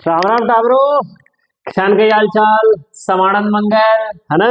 राम राम टाबरो, किसान के हाल चाल, समानंद मंगल है ना।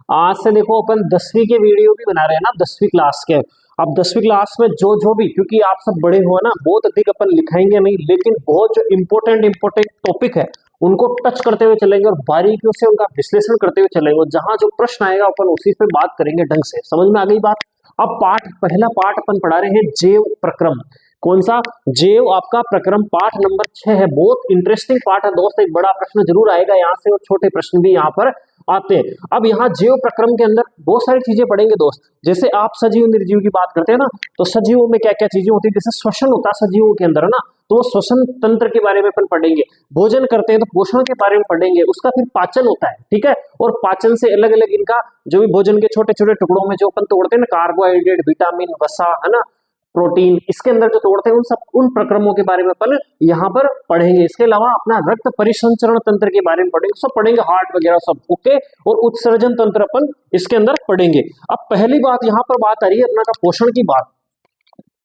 आज से देखो अपन 10वीं के वीडियो भी बना रहे हैं ना, 10वीं क्लास के। अब 10वीं क्लास में जो भी, क्योंकि आप सब बड़े हो ना, बहुत अधिक अपन लिखाएंगे नहीं, लेकिन बहुत जो इम्पोर्टेंट टॉपिक है उनको टच करते हुए चलेंगे और बारीकियों से उनका विश्लेषण करते हुए चलेंगे। और जहां जो प्रश्न आएगा अपन उसी पे बात करेंगे ढंग से। समझ में आ गई बात। अब पहला पाठ अपन पढ़ा रहे हैं जैव प्रक्रम। कौन सा? जैव आपका प्रक्रम पाठ नंबर 6 है। बहुत इंटरेस्टिंग पाठ है दोस्त। एक बड़ा प्रश्न जरूर आएगा यहाँ से और छोटे प्रश्न भी यहाँ पर आते हैं। अब यहाँ जैव प्रक्रम के अंदर बहुत सारी चीजें पढ़ेंगे दोस्त। जैसे आप सजीव निर्जीव की बात करते हैं ना, तो सजीवों में क्या क्या चीजें होती है। जैसे श्वसन होता है सजीवों के अंदर है ना, तो वो श्वसन तंत्र के बारे में अपन पढ़ेंगे। भोजन करते हैं तो पोषण के बारे में पढ़ेंगे। उसका फिर पाचन होता है, ठीक है। और पाचन से अलग अलग इनका जो भी भोजन के छोटे छोटे टुकड़ों में जो अपन तोड़ते हैं ना, कार्बोहाइड्रेट, विटामिन, वसा है ना, प्रोटीन, इसके अंदर जो तोड़ते हैं उन प्रक्रमों के बारे में अपन यहाँ पर पढ़ेंगे। इसके अलावा अपना रक्त परिसंचरण तंत्र के बारे में पढ़ेंगे, सब पढ़ेंगे, हार्ट वगैरह सब, ओके। और उत्सर्जन तंत्र अपन इसके अंदर पढ़ेंगे। अब पहली बात यहाँ पर बात आ रही है अपना का पोषण की बात।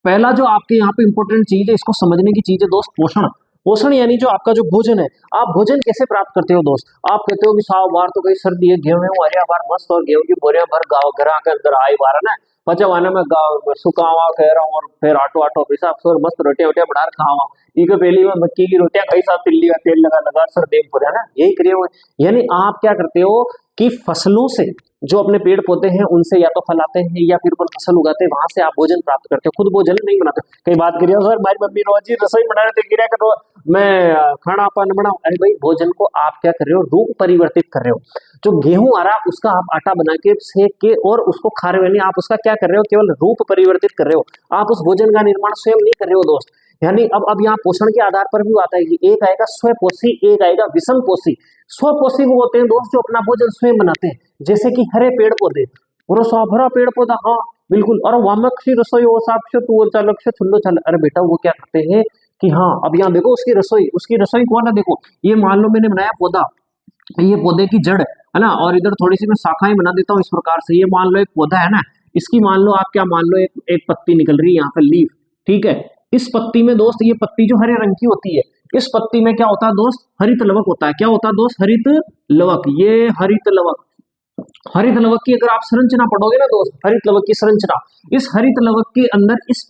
पहला जो आपके यहाँ पे इंपॉर्टेंट चीज है, इसको समझने की चीज है दोस्त, पोषण। पोषण यानी जो आपका जो भोजन है, आप भोजन कैसे प्राप्त करते हो दोस्त। आप कहते हो कि साव बार तो कहीं सर्दी है, गेहूं हरिया बार मस्त, और गेहूं की बोरियां भर गाँव घर के अंदर आई बार है ना, पचवाने में गाँव सुखावा कह रहा हूँ, और फिर आटो आटो पिसाब से मस्त रोटियां वोटियां बना खावा। इको पहली में मक्की की रोटियां कई साथ तिल्ली का तेल लगा लगा सर देव पूरा ना, यही करिए हुए। यानी आप क्या करते हो कि फसलों से जो अपने पेड़ पौधे हैं उनसे या तो फल आते हैं या फिर अपन फसल उगाते हैं, वहां से आप भोजन प्राप्त करते हो। खुद भोजन नहीं बनाते। कई बात करिए सर हमारी मम्मी रोज ही रसोई बना रहे थे, गिरा करो मैं खाना पान बनाऊं। अरे भाई, भोजन को आप क्या कर रहे हो, रूप परिवर्तित कर रहे हो। जो गेहूं आ रहा है उसका आप आटा बना के सेक के और उसको खा रहे हो, यानी आप उसका क्या कर रहे हो, केवल रूप परिवर्तित कर रहे हो। आप उस भोजन का निर्माण स्वयं नहीं कर रहे हो दोस्त। यानी अब यहाँ पोषण के आधार पर भी आता है कि एक आएगा स्वपोषी, एक आएगा विषम पोषी। स्वपोषी वो होते हैं दोस्त जो अपना भोजन स्वयं बनाते हैं, जैसे कि हरे पेड़ पौधे, भरा पेड़ पौधा, हाँ बिल्कुल। और वामक्षी रसोई वो साक्ष्य तू चालक्ष्य छुल्लो छल। अरे बेटा, वो क्या करते हैं कि हाँ, अब यहाँ देखो उसकी रसोई कौन है, देखो ये मान लो मैंने बनाया पौधा, ये पौधे की जड़ है ना, और इधर थोड़ी सी मैं शाखाएं बना देता हूँ इस प्रकार से। ये मान लो एक पौधा है ना, इसकी मान लो आप क्या मान लो एक पत्ती निकल रही है यहाँ पे, लीफ, ठीक है। इस पत्ती में दोस्त, ये पत्ती जो हरे रंग की होती है, इस पत्ती में क्या होता है दोस्त, हरित लवक होता है। क्या होता है दोस्त, हरित लवक। ये हरित लवक, हरित लवक की अगर आप संरचना पढ़ोगे ना दोस्त, हरित लवक की संरचना, इस हरित लवक के अंदर इस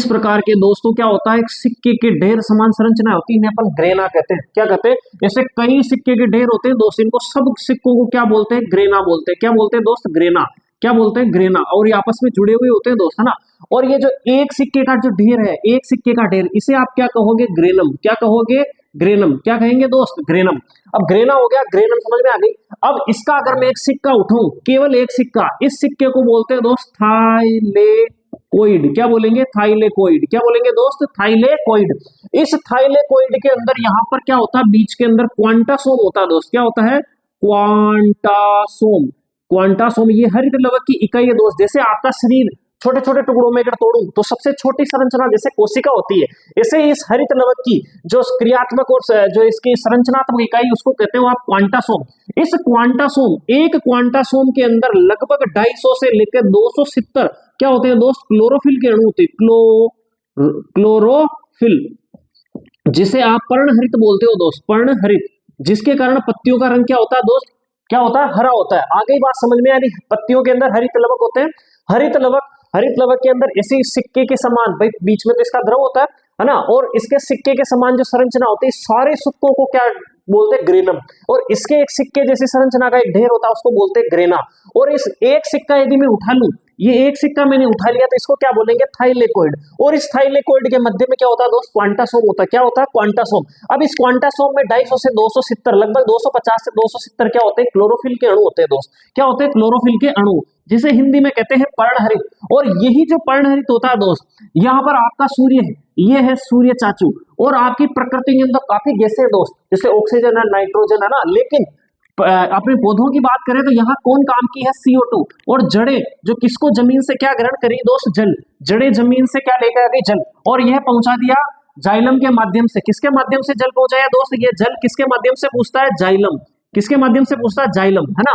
प्रकार के दोस्तों क्या होता है, एक सिक्के के ढेर समान संरचना होती है, इन्हें अपन ग्रेना कहते हैं। क्या कहते हैं? जैसे कई सिक्के के ढेर होते हैं दोस्त, इनको सब सिक्कों को क्या बोलते हैं, ग्रेना बोलते हैं। क्या बोलते हैं दोस्त, ग्रेना। क्या बोलते हैं, ग्रेना। और ये आपस में जुड़े हुए होते हैं दोस्त, है ना। और ये जो एक सिक्के का जो ढेर है, एक सिक्के का ढेर, इसे आप क्या कहोगे, ग्रेनम। क्या कहोगे, ग्रेनम। क्या कहेंगे दोस्त, ग्रेनम। अब ग्रेना हो गया, ग्रेनम समझ में आ गई। अब इसका अगर मैं एक सिक्का उठाऊं, केवल एक सिक्का, इस सिक्के को बोलते हैं दोस्त थाइलेकोइड। क्या बोलेंगे, थाइलेकोइड। क्या बोलेंगे दोस्त, थाइलेकोइड। इस थाइलेकोइड के अंदर यहाँ पर क्या होता है, बीच के अंदर क्वांटासोम होता है दोस्त। क्या होता है, क्वांटासोम। क्वांटासोम ये हरित लवक की इकाई है दोस्त। जैसे आपका शरीर छोटे छोटे टुकड़ों में अगर तोड़ूं तो सबसे छोटी संरचना जैसे कोशिका होती है, ऐसे इस हरित लवक की जो क्रियात्मक और जो इसकी संरचनात्मक इकाई उसको कहते हैं आप क्वांटासोम। इस क्वांटासोम, एक क्वांटासोम के अंदर लगभग 250 से लेकर 270 क्या होते हैं दोस्त, क्लोरोफिल के अणु होते हैं। क्लोरोफिल, जिसे आप पर्णहरित बोलते हो दोस्त, पर्णहरित, जिसके कारण पत्तियों का रंग क्या होता है दोस्त, क्या होता है, हरा होता है। आगे बात समझ में आ रही, पत्तियों के अंदर हरित लवक होते हैं। हरित लवक के अंदर इसी सिक्के के समान, भाई बीच में तो इसका द्रव होता है ना, और इसके सिक्के के समान जो संरचना होती है, सारे सिक्कों को क्या बोलते हैं, ग्रेनम। और इसके एक सिक्के जैसी संरचना का एक ढेर होता है, उसको बोलते हैं ग्रेना। और इस एक सिक्का यदि मैं उठा लूं, ये एक सिक्का मैंने उठा लिया, तो इसको क्या बोलेंगे, थाइलेकोइड। और इस थाइलेकोइड के मध्य में क्या होता है दोस्त, क्वांटासोम होता है। क्या होता है, क्वांटासोम। अब इस क्वांटासोम में 250 से 270, लगभग 250 से 270 क्या होते हैं, क्लोरोफिल के अणु होते हैं दोस्त। क्या होते हैं, क्लोरोफिल के अणु, जिसे हिंदी में कहते हैं पर्णहरित। और यही जो पर्णहरित होता है दोस्त, यहाँ पर आपका सूर्य है, ये है सूर्य चाचू। और आपकी प्रकृति के अंदर काफी गैसें हैं दोस्त, जैसे ऑक्सीजन है, नाइट्रोजन है ना। लेकिन अपने पौधों की बात करें तो यहाँ कौन काम की है, CO2। और जड़ें जो किसको जमीन से क्या ग्रहण करी दोस्त, जल। जड़ें जमीन से क्या लेकर आ गई, जल। और यह पहुंचा दिया जाइलम के माध्यम से। किसके माध्यम से जल पहुंचाया दोस्त, ये जल किसके माध्यम से पूछता है, जाइलम। किसके माध्यम से पूछता है, जाइलम, है ना,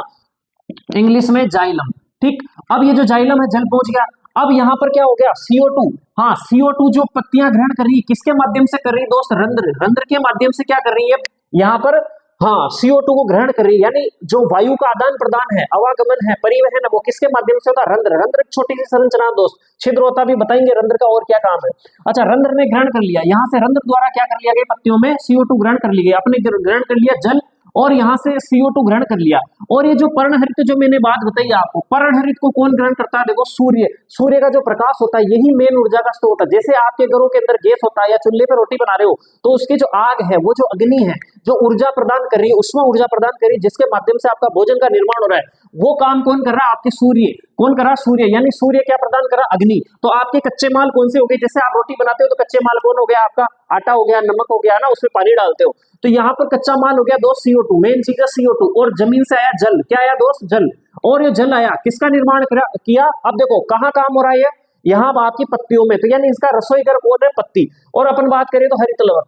इंग्लिश में जाइलम, ठीक। अब ये जो जाइलम है, जल पहुंच गया। अब यहाँ पर क्या हो गया, CO2। हाँ, CO2 जो पत्तियां ग्रहण कर रही है किसके माध्यम से कर रही है दोस्त, रंध्र, रंध्र के माध्यम से क्या कर रही है यहाँ पर, हाँ CO2 को ग्रहण कर रही है, यानी जो वायु का आदान प्रदान है, आवागमन है, परिवहन है, वो किसके माध्यम से होता है, रंध्र। रंध्र एक छोटी सी संरचना दोस्त, छिद्र होता भी बताएंगे रंध्र का और क्या काम है। अच्छा, रंध्र ने ग्रहण कर लिया, यहाँ से रंध्र द्वारा क्या कर लिया गया, पत्तियों में CO2 ग्रहण कर ली गई, अपने ग्रहण कर लिया जल, और यहाँ से CO2 ग्रहण कर लिया। और ये जो पर्णहरित जो मैंने बात बताई आपको, पर्णहरित को कौन ग्रहण करता है, देखो सूर्य। सूर्य का जो प्रकाश होता है यही मेन ऊर्जा का स्रोत है। जैसे आपके घरों के अंदर गैस होता है या चूल्हे पे रोटी बना रहे हो तो उसकी जो आग है, वो जो अग्नि है, जो ऊर्जा प्रदान कर रही है, उष्मा ऊर्जा प्रदान कर रही है, जिसके माध्यम से आपका भोजन का निर्माण हो रहा है, वो काम कौन कर रहा है, आपके सूर्य। कौन कर रहा है, सूर्य। यानी सूर्य क्या प्रदान कर रहा है, अग्नि। तो आपके कच्चे माल कौन से हो गए, जैसे आप रोटी बनाते हो तो कच्चे माल कौन हो गया, आपका आटा हो गया, नमक हो गया ना, उसमें पानी डालते हो, तो यहाँ पर कच्चा माल हो गया दोस्त CO2, मेन चीज है CO2। और जमीन से आया जल, क्या आया दोस्त, जल। और ये जल आया, किसका निर्माण किया, अब देखो कहाँ काम हो रहा है, यहाँ आपकी पत्तियों में, तो यानी इसका रसोई घर कौन है, पत्ती। और अपन बात करें तो हरित लवण।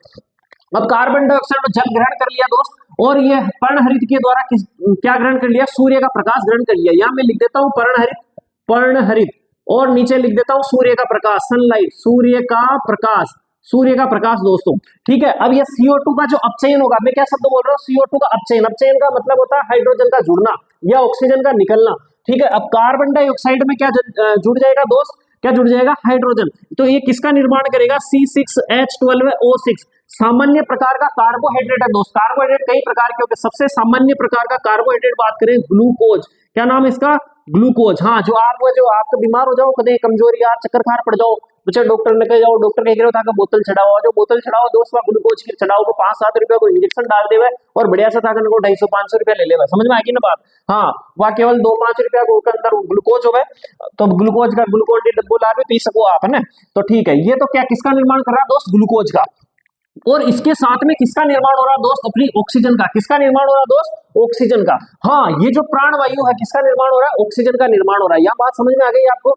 अब कार्बन डाइऑक्साइड में जल ग्रहण कर लिया दोस्त, और ये पर्णहरित के द्वारा क्या ग्रहण कर लिया, सूर्य का प्रकाश ग्रहण कर लिया। यहाँ मैं लिख देता हूँ पर्णहरित, पर्णहरित, और नीचे लिख देता हूँ सूर्य का प्रकाश, सनलाइट, सूर्य का प्रकाश, सूर्य का प्रकाश दोस्तों। ठीक है, अब ये CO2 का जो अपचयन होगा, मैं क्या शब्द बोल रहा हूँ, CO2 का अपचयन। अपचयन का मतलब होता है हाइड्रोजन का जुड़ना या ऑक्सीजन का निकलना। ठीक है, अब कार्बन डाइऑक्साइड में क्या जुड़ जाएगा दोस्त, क्या जुड़ जाएगा, हाइड्रोजन। तो ये किसका निर्माण करेगा, C6H12O6। सामान्य प्रकार का कार्बोहाइड्रेट है दोस्त। कार्बोहाइड्रेट कई प्रकार के होते हैं, सबसे सामान्य प्रकार का कार्बोहाइड्रेट बात करें, ग्लूकोज। क्या नाम है इसका, ग्लूकोज। हाँ, जो आप बीमार हो जाओ, कभी कमजोरी यार, चक्कर खार पड़ जाओ, बच्चे डॉक्टर ने कह जाओ, डॉक्टर कह रहे हो बोतल चढ़ाओ, जो बोतल चढ़ाओ दोस्त, ग्लूकोज की चढ़ाओ, को 5-7 रुपया को इंजेक्शन डाल देवे और बढ़िया से ताकत को 250-500 रुपया ले लेगा। समझ में आएगी ना बात। हाँ, वह केवल 2-5 रुपया के अंदर ग्लूकोज हो गए, तो ग्लूकोज का ग्लूकोन डी डब्बो ला पी सको आप, है ना। तो ठीक है, ये तो क्या किसका निर्माण कर रहा है दोस्त, ग्लूकोज का। और इसके साथ में किसका निर्माण हो रहा है दोस्त, अपनी ऑक्सीजन का। किसका निर्माण हो रहा है दोस्त, ऑक्सीजन का। हाँ, ये जो प्राणवायु है किसका निर्माण हो रहा है, ऑक्सीजन का निर्माण हो रहा है। यह बात समझ में आ गई आपको।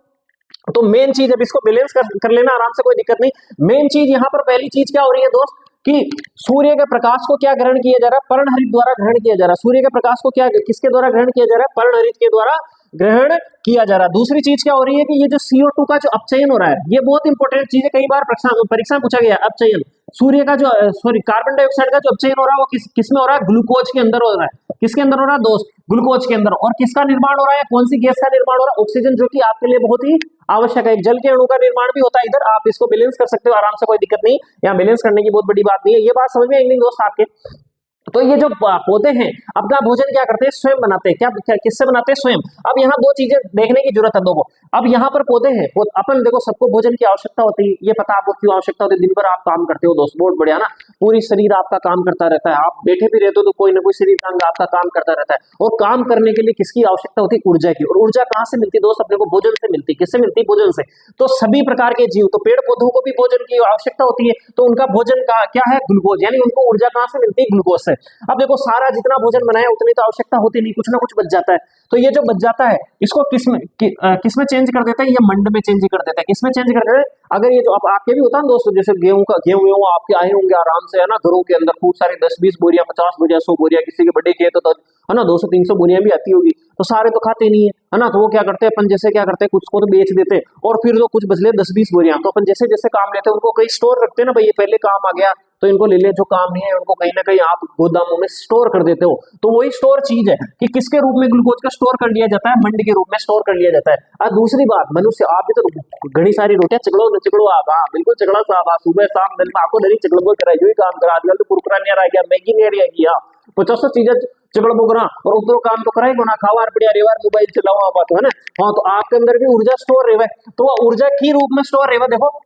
तो मेन चीज, अब इसको बैलेंस कर लेना आराम से, कोई दिक्कत नहीं। मेन चीज यहाँ पर पहली चीज क्या हो रही है दोस्त, कि सूर्य के प्रकाश को क्या ग्रहण किया जा रहा है, पर्णहरित द्वारा ग्रहण किया जा रहा है। सूर्य के प्रकाश को क्या किसके द्वारा ग्रहण किया जा रहा है, पर्णहरित के द्वारा ग्रहण किया जा रहा है। दूसरी चीज क्या हो रही है कि ये जो CO2 का जो अपचयन हो रहा है, ये बहुत इंपॉर्टेंट चीज है, कई बार परीक्षा में पूछा गया अपचयन। सूर्य का जो कार्बन डाइऑक्साइड का जो अपचयन हो रहा है वो किस में हो रहा है, ग्लूकोज के अंदर हो रहा है। किसके अंदर हो रहा है दोस्त, ग्लूकोज के अंदर। और किसका निर्माण हो रहा है, कौन सी गैस का निर्माण हो रहा है, ऑक्सीजन, जो कि आपके लिए बहुत ही आवश्यक है। एक जल के अणु का निर्माण भी होता है इधर, आप इसको बैलेंस कर सकते हो आराम से, कोई दिक्कत नहीं। यहाँ बैलेंस करने की बहुत बड़ी बात नहीं है, ये बात समझ में आएगी दोस्त आपके। तो ये जो पौधे हैं अपना भोजन क्या करते हैं, स्वयं बनाते हैं। क्या किससे बनाते हैं, स्वयं। अब यहाँ दो चीजें देखने की जरूरत है दोनों। अब यहाँ पर पौधे हैं, अपन देखो सबको भोजन की आवश्यकता होती है, ये पता आपको क्यों आवश्यकता होती है, दिन भर आप काम करते हो दोस्त, बहुत बढ़िया ना, पूरी शरीर आपका काम करता रहता है, आप बैठे भी रहते हो तो कोई ना कोई शरीर अंग आपका काम करता रहता है। और काम करने के लिए किसकी आवश्यकता होती है, ऊर्जा की। और ऊर्जा कहाँ से मिलती है दोस्त, अपने को भोजन से मिलती है। किससे मिलती है, भोजन से। तो सभी प्रकार के जीव, तो पेड़ पौधों को भी भोजन की आवश्यकता होती है, तो उनका भोजन का क्या है, ग्लूकोज, यानी उनको ऊर्जा कहाँ से मिलती है, ग्लूकोज से। अब देखो सारा जितना भोजन बनाया उतनी तो आवश्यकता होती नहीं, कुछ ना कुछ बच जाता है। तो ये जो बच जाता है इसको किसमें चेंज कर देते हैं, ये मंड में चेंज कर देते हैं। किसमें चेंज कर देते हैं, अगर ये जो आपके भी होता है दोस्तों, जैसे गेहूं आपके आए होंगे आराम से, है ना, घरों के अंदर खूब सारी 10-20 बोरियां, 50 बोरियां, 100 बोरियां, किसी के बड़े खेत तो है ना 200-300 बोरियां भी आती होगी। तो सारे तो खाते नहीं है ना, तो वो क्या करते हैं, अपन जैसे क्या करते हैं, कुछ को तो बेच देते हैं, और फिर जो कुछ बचले 10-20 बोरियां, तो अपन जैसे जैसे काम लेते हैं उनको कहीं स्टोर रखते हैं ना, भाई ये पहले काम आ गया तो इनको ले ले, जो काम नहीं है उनको कहीं ना कहीं आप गोदामों में स्टोर कर देते हो। तो वही स्टोर चीज है कि किसके रूप में ग्लूकोज का स्टोर कर लिया जाता है, मंड के रूप में स्टोर कर लिया जाता है। और दूसरी बात, मनुष्य, आप भी तो घनी सारी रोटियां चिकड़ो न चिकड़ो आप, हाँ बिल्कुल चिकड़ा साहब, सुबह शाम दिन में आपको डरी चिकड़ो कराई, जो ही काम करा, आजकल तो कुरकुरा नहीं रह गया, मैगी नहीं रह गया, 50 चीजें चिकड़ बोगरा, और उधर काम तो कराई ना, खावार बढ़िया रेवार मोबाइल चलाओ आप, है ना। हाँ, तो आपके अंदर भी ऊर्जा स्टोर रहे, तो ऊर्जा की रूप में स्टोर रहे। देखो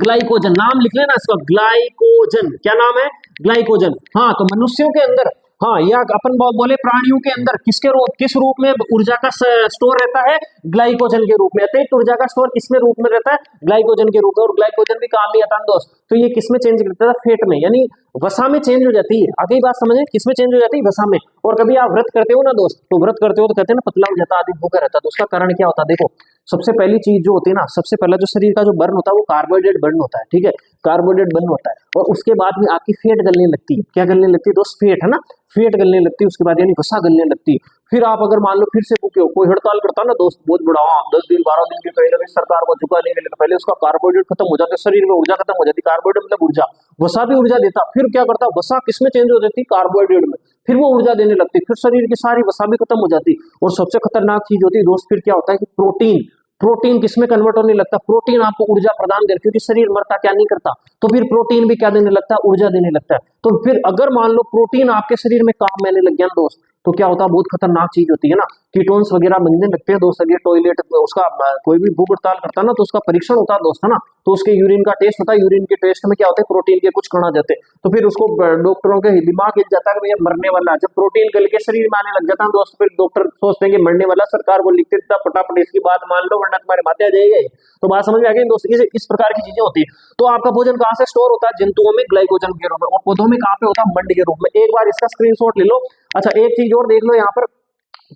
ग्लाइकोजन, नाम लिख लेना इसका, ग्लाइकोजन। क्या नाम है, ग्लाइकोजन। हाँ, तो मनुष्यों के अंदर, हाँ, या अपन बोले प्राणियों के अंदर किस रूप में ऊर्जा का स्टोर रहता है, ग्लाइकोजन के रूप में। अतिरिक्त ऊर्जा का स्टोर किसमें रूप में रहता है, ग्लाइकोजन के रूप में। और ग्लाइकोजन भी काम नहीं आता दोस्त, तो ये किसमें चेंज करता है, फैट में, यानी वसा में चेंज हो जाती है। आगे बात समझे, किसमें चेंज हो जाती है? वसा में। और कभी आप व्रत करते हो ना दोस्त, तो व्रत करते हो तो कहते हैं ना पतला हो जाता, आदमी भूखा रहता, तो उसका कारण क्या होता है? देखो, सबसे पहली चीज जो होती है ना, सबसे पहला जो शरीर का जो बर्न होता है वो कार्बोहाइड्रेट बर्न होता है, ठीक है, कार्बोहाइड्रेट बर्न होता है। और उसके बाद में आपकी फैट गलने लगती है। क्या गलने लगती है दोस्त? फैट, है ना, फैट गलने लगती है। उसके बाद यानी वसा गलने लगती है। फिर आप अगर मान लो फिर से भूखे हो, कोई हड़ताल करता है ना दोस्त, बहुत बड़ा, 10 दिन 12 दिन के कहीं ना कहीं सरकार को झुका नहीं मिलेगा, पहले उसका कार्बोहाइड्रेट खत्म हो जाता है, शरीर में ऊर्जा खत्म हो जाती है। कार्बोहाइड्रेट मतलब ऊर्जा, वसा भी ऊर्जा देता। फिर क्या करता? वसा किसमें चेंज हो जाती? कार्बोहाइड्रेट में। फिर वो ऊर्जा देने लगती, फिर शरीर की सारी वसा भी खत्म हो जाती। और सबसे खतरनाक चीज होती है दोस्त, फिर क्या होता है कि प्रोटीन, प्रोटीन किसमें कन्वर्ट होने लगता? प्रोटीन आपको ऊर्जा प्रदान कर, क्योंकि शरीर मरता क्या नहीं करता, तो फिर प्रोटीन भी क्या देने लगता है? ऊर्जा देने लगता है। तो फिर अगर मान लो प्रोटीन आपके शरीर में काम आने लग गया ना दोस्त, तो क्या होता है? बहुत खतरनाक चीज होती है ना, कीटोन्स वगैरह बनने लगते हैं दोस्त। अगर टॉयलेट उसका कोई भी भूख हड़ताल करता है ना, तो उसका परीक्षण होता है दोस्त, है ना, तो उसके यूरिन का टेस्ट होता है। यूरिन के टेस्ट में क्या होता है? प्रोटीन के कुछ कण आ जाते हैं। तो फिर उसको डॉक्टरों के दिमाग हिल जाता है कि भैया मरने वाला है। जब प्रोटीन गल के शरीर में आने लग जाता है दोस्त, फिर डॉक्टर सोचते हैं कि मरने वाला, सरकार को लिखते देता फटाफट इसकी बात मान लो वरना तुम्हारे माथे आ जाएगा। तो बात समझ में आ गई दोस्त, इस प्रकार की चीजें होती है। तो आपका भोजन कहाँ से स्टोर होता है? जंतुओं में ग्लाइकोजन के रूप में, और पौधों में कहाँ पे होता है? मंड के रूप में। एक बार इसका स्क्रीनशॉट ले लो। अच्छा, एक चीज और देख लो यहाँ पर,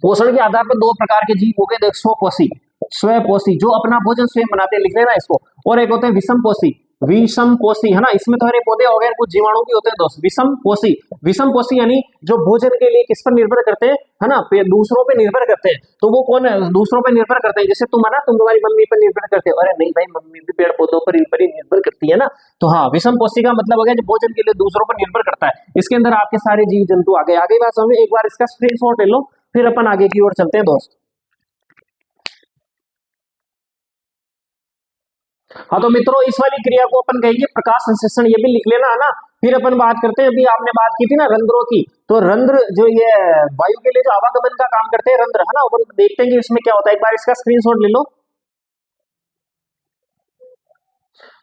पोषण के आधार पर दो प्रकार के जीव हो गए, देख, स्वपोषी, स्वपोषी जो अपना भोजन स्वयं बनाते हैं, लिख लेना इसको। और एक होते हैं विषमपोषी, विषमपोषी, है ना, इसमें तो हरे पौधे हो गए, कुछ जीवाणु भी होते हैं दोस्त। विषमपोषी, विषमपोषी यानी जो भोजन के लिए किस पर निर्भर करते हैं, है ना, दूसरों पे निर्भर करते हैं। तो वो कौन है? दूसरों पे निर्भर करते हैं। जैसे तुम है ना, तुम तुम्हारी मम्मी पर निर्भर करते हो। अरे नहीं भाई, मम्मी भी पेड़ पौधों पर इन पर ही निर्भर करती है ना। तो हाँ, विषमपोषी का मतलब हो गया जो भोजन के लिए दूसरों पर निर्भर करता है। इसके अंदर आपके सारे जीव जंतु आ गए। आगे बात समझ, एक बार इसका स्क्रीनशॉट ले लो, फिर अपन आगे की ओर चलते हैं दोस्त। हाँ तो मित्रों, इस वाली क्रिया को अपन कहेंगे प्रकाश संश्लेषण, ये भी लिख लेना, है ना। फिर अपन बात करते हैं, अभी आपने बात की थी ना रंध्रों की, तो रंध्र जो ये वायु के लिए जो आवागमन का काम करते हैं रंध्र, है ना, अपन देखते हैं कि इसमें क्या होता है। एक बार इसका स्क्रीनशॉट ले लो।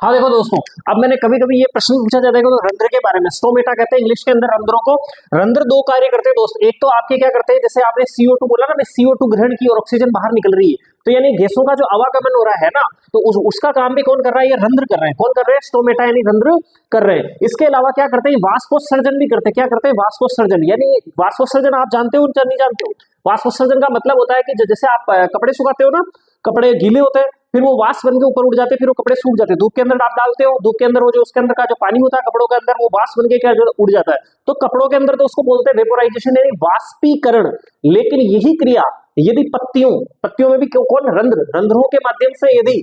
हाँ देखो दोस्तों, अब मैंने कभी कभी ये प्रश्न पूछा जाता है कि तो रंध्र के बारे में, स्टोमेटा कहते हैं इंग्लिश के अंदर रंध्रों को। रंध्र दो कार्य करते हैं दोस्त। एक तो आपके क्या करते हैं, जैसे आपने CO2 बोला ना, CO2 ग्रहण की और ऑक्सीजन बाहर निकल रही है, तो यानी गैसों का जो आवागमन हो रहा है ना, तो उसका काम भी कौन कर रहा है? ये रंध्र कर रहे हैं। कौन कर रहे हैं? स्टोमेटा यानी रंध्र कर रहे हैं। इसके अलावा क्या करते हैं? वाष्पोत्सर्जन भी करते हैं। क्या करते हैं? वाष्पोत्सर्जन। यानी वाष्पोत्सर्जन आप जानते हो नहीं जानते हो? वाष्पोत्सर्जन का मतलब होता है कि जैसे आप कपड़े सुखाते हो ना, कपड़े गीले होते हैं, फिर वो वाष्प बन के ऊपर उड़ जाते हैं, फिर वो कपड़े सूख जाते हैं, धूप के अंदर आप डालते हो, धूप के अंदर वो जो उसके अंदर का जो पानी होता है कपड़ों के अंदर, वो वाष्प बन के क्या उड़ जाता है। तो कपड़ों के अंदर तो उसको बोलते हैं वेपोराइजेशन यानी वाष्पीकरण। लेकिन यही क्रिया यदि पत्तियों पत्तियों में भी कौन? रंध्र, रंध्रों के माध्यम से यदि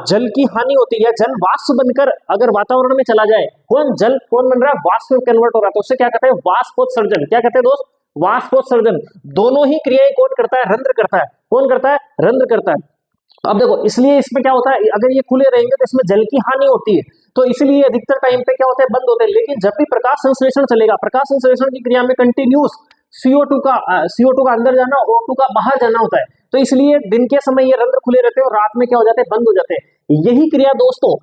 जल की हानि होती है, जल वाष्प बनकर अगर वातावरण में चला जाए, कौन जल कौन बन रहा है? वाष्प में कन्वर्ट हो रहा है, तो उससे क्या कहते हैं? वाष्पोत्सर्जन। क्या कहते हैं दोस्त? वाष्पोत्सर्जन। दोनों ही क्रियाएं कौन करता है? रंध्र करता है। कौन करता है? रंध्र करता है। अब देखो, इसलिए इसमें क्या होता है, अगर ये खुले रहेंगे तो इसमें जल की हानि होती है, तो इसलिए अधिकतर टाइम पे क्या होता है? बंद होते हैं। लेकिन जब भी प्रकाश संश्लेषण चलेगा, प्रकाश संश्लेषण की क्रिया में कंटिन्यूस CO2 का अंदर जाना, O2 का बाहर जाना होता है, तो इसलिए दिन के समय ये रंध्र खुले रहते हैं और रात में क्या हो जाते हैं? बंद हो जाते हैं। यही क्रिया दोस्तों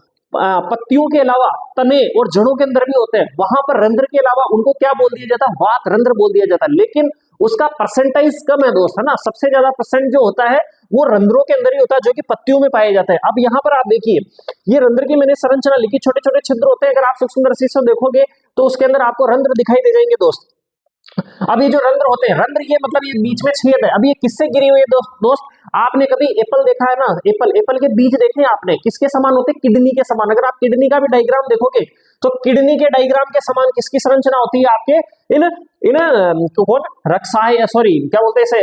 पत्तियों के अलावा तने और जड़ों के अंदर भी होते हैं। वहां पर रंध्र के अलावा उनको क्या बोल दिया जाता है? वात रंध्र बोल दिया जाता है। लेकिन उसका परसेंटेज कम है दोस्त, है ना। सबसे ज्यादा परसेंट जो होता है वो रंध्रों के अंदर ही होता है, जो कि पत्तियों में पाए जाते हैं। अब यहाँ पर आप देखिए, ये रंध्र की मैंने संरचना लिखी, छोटे छोटे छिद्र होते हैं। अगर आप सूक्ष्मदर्शी से देखोगे तो उसके अंदर आपको रंध्र दिखाई दे जाएंगे दोस्त। अब ये जो रंध्र होते हैं, रंध्र ये मतलब ये बीच में छेद है। अब ये किससे गिरी हुई है दोस्त? आपने कभी एप्पल देखा है ना? एप्पल के बीज देखे हैं आपने? किसके समान होते हैं? किडनी के समान। अगर आप किडनी का भी डायग्राम देखोगे तो किडनी के डायग्राम के समान किसकी संरचना होती है? आपके इन इन कौन रक्षाएं, सॉरी क्या बोलते हैं इसे?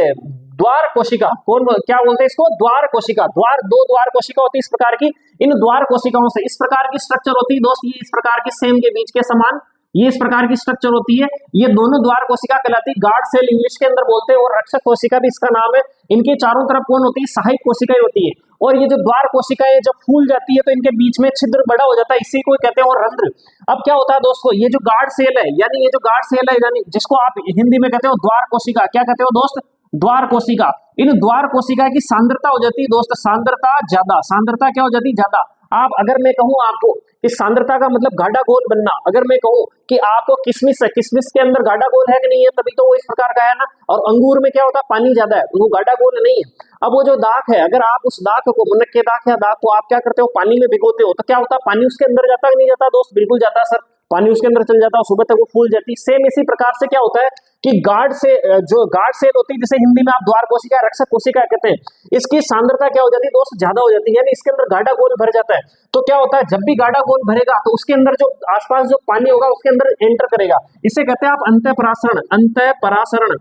द्वार कोशिका। कौन क्या बोलते हैं इसको? द्वार कोशिका। दो द्वार कोशिका होती है इस प्रकार की। इन द्वार कोशिकाओं से इस प्रकार की स्ट्रक्चर होती है दोस्त। ये इस प्रकार की सेम के बीच के समान ये इस प्रकार की स्ट्रक्चर होती है। ये दोनों द्वार कोशिका कहलाती है। गार्ड सेल इंग्लिश के अंदर बोलते हैं, और रक्षक कोशिका भी इसका नाम है। इनके चारों तरफ कौन होती है? सहायक कोशिकाएं होती है। और ये जो द्वार कोशिकाएं जब फूल जाती है तो इनके बीच में छिद्र बड़ा हो जाता है, इसी को कहते हैं और रंध्र। अब क्या होता है दोस्तों, ये जो गार्ड सेल है, यानी ये जो गार्ड सेल है, यानी जिसको आप हिंदी में कहते हो द्वार कोशिका, क्या कहते हो दोस्त? द्वार कोशिका। इन द्वार कोशिका की सांद्रता हो जाती है दोस्त, सांद्रता ज्यादा। सांद्रता क्या हो जाती है? ज्यादा। आप अगर मैं कहूं आपको इस सांद्रता का मतलब गाढ़ा गोल बनना, अगर मैं कहूं कि आपको किशमिश है, किशमिश के अंदर गाढ़ा गोल है कि नहीं है? तभी तो वो इस प्रकार का है ना। और अंगूर में क्या होता है? पानी ज्यादा है, वो गाढ़ा गोल नहीं है। अब वो जो दाख है, अगर आप उस दाख को, मुनक्के दाख या दाख को आप क्या करते हो? पानी में भिगोते हो, तो क्या होता है? पानी उसके अंदर जाता है कि नहीं जाता दोस्त? बिल्कुल जाता है सर। पानी उसके अंदर चल जाता है, सुबह तक वो फूल जाती है। सेम इसी प्रकार से क्या होता है कि गार्ड से जो गार्ड सेल होती है, जिसे हिंदी में आप द्वार कोशिका, रक्षक कोशिका कहते हैं, इसकी सांद्रता क्या हो जाती है दोस्त, ज्यादा हो जाती है, यानी इसके अंदर गाढ़ा गोल भर जाता है। तो क्या होता है, जब भी गाढ़ा गोल भरेगा तो उसके अंदर जो आसपास जो पानी होगा उसके अंदर एंटर करेगा, इसे कहते हैं आप अंतःपरासरण। अंतःपरासरण,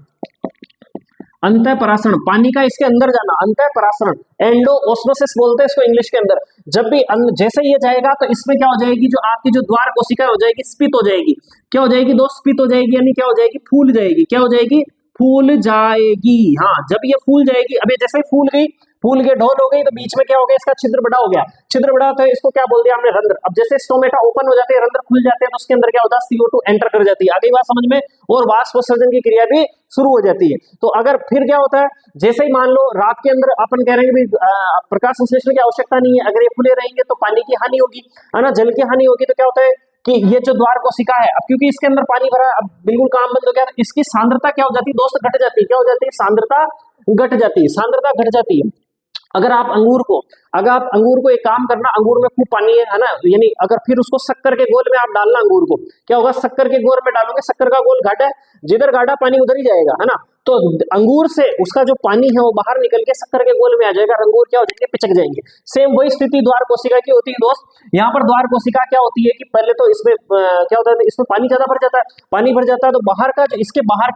अंतःपरासरण, पानी का इसके अंदर जाना, अंतःपरासरण। एंडो ऑस्मोसिस बोलते हैं इसको इंग्लिश के अंदर। जब भी जैसे ये जाएगा तो इसमें क्या हो जाएगी, जो आपकी जो द्वार कोशिका हो जाएगी, स्फीत हो जाएगी। क्या हो जाएगी दोस्त, स्फीत हो जाएगी, यानी क्या हो जाएगी, फूल जाएगी। क्या हो जाएगी, फूल जाएगी। हाँ, जब ये फूल जाएगी, अब ये जैसे ही फूल गई, फूल के ढोल हो गई, तो बीच में क्या हो गया, इसका छिद्र बड़ा हो गया। छिद्र बड़ा तो इसको क्या बोल दिया हमने, रंध्र। अब जैसे स्टोमेटा ओपन हो जाते हैं, रंध्र खुल जाते हैं, तो उसके अंदर क्या होता है, CO2 एंटर कर जाती है। आगे बात समझ में, और वाष्पोत्सर्जन की क्रिया भी शुरू हो जाती है। तो अगर फिर क्या होता है, जैसे ही मान लो रात के अंदर अपन कह रहे हैं कि प्रकाश संश्लेषण की आवश्यकता नहीं है, अगर ये खुले रहेंगे तो पानी की हानि होगी, है ना, जल की हानि होगी। तो क्या होता है कि ये जो द्वार कोशिका है, अब क्योंकि इसके अंदर पानी भरा, अब बिल्कुल काम बंद हो गया, तो इसकी सांद्रता क्या हो जाती है दोस्त, घट जाती है। क्या हो जाती है, सांद्रता घट जाती है, सांद्रता घट जाती है। अगर आप अंगूर को एक काम करना, अंगूर में खूब पानी है ना, यानी अगर फिर उसको शक्कर के घोल में आप डालना अंगूर को, क्या होगा, शक्कर के घोल में डालोगे, शक्कर का घोल गाढ़ा है, जिधर गाढ़ा पानी उधर ही जाएगा, है ना। तो अंगूर से उसका जो पानी है वो बाहर निकल के शक्कर के घोल में आ जाएगा, अंगूर क्या हो जाएंगे, पिचक जाएंगे। सेम वही स्थिति द्वार कोशिका की होती है दोस्त। यहाँ पर द्वार कोशिका क्या होती है कि पहले तो इसमें क्या होता है, इसमें पानी ज्यादा भर जाता है, पानी भर जाता है तो बाहर का जो इसके बाहर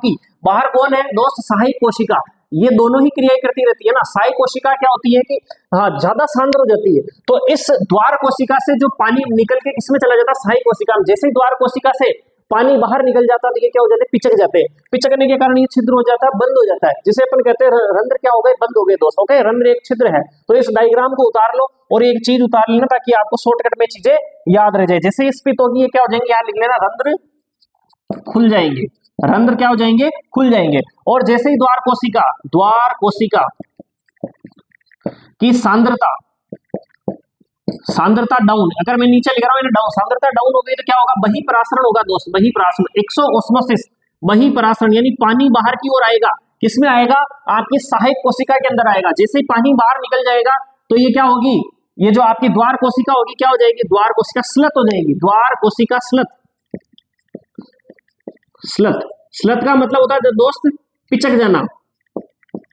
कौन है दोस्त, सहायक कोशिका। ये दोनों ही क्रियाएं करती रहती है ना। सहायक कोशिका क्या होती है कि हाँ, ज्यादा सांद्र हो जाती है, तो इस द्वार कोशिका से जो पानी निकल के इसमें चला जाता है सहायक कोशिका में। जैसे ही द्वार कोशिका से पानी बाहर निकल जाता है तो ये क्या हो जाते हैं, पिचक जाते हैं। पिचकने के कारण ये छिद्र हो जाता है, बंद हो जाता है, जिसे अपन कहते हैं रंध्र क्या हो गए, बंद हो गए दोस्त। ओके, रंध्र एक छिद्र है। तो इस डायग्राम को उतार लो और एक चीज उतार लेना ताकि आपको शॉर्टकट में चीजें याद रह जाए। जैसे स्फीत होगी, ये क्या हो जाएंगे, यहाँ लिख लेना, रंध्र खुल जाएंगे, रंध्र क्या हो जाएंगे, खुल जाएंगे। और जैसे ही द्वार कोशिका की सांद्रता डाउन, अगर मैं नीचे लिख रहा हूं डाउन, सांद्रता डाउन हो गई तो क्या होगा, बहिःपरासरण होगा दोस्त, बहिःपरासरण, एक्सोऑस्मोसिस, बहिःपरासरण, यानी पानी बाहर की ओर आएगा। किसमें आएगा, आपकी सहायक कोशिका के अंदर आएगा। जैसे ही पानी बाहर निकल जाएगा तो ये क्या होगी, ये जो आपकी द्वार कोशिका होगी क्या हो जाएगी, द्वार कोशिका स्लत हो जाएगी, द्वार कोशिका स्लत। स्लत का मतलब होता है दोस्त पिचक जाना,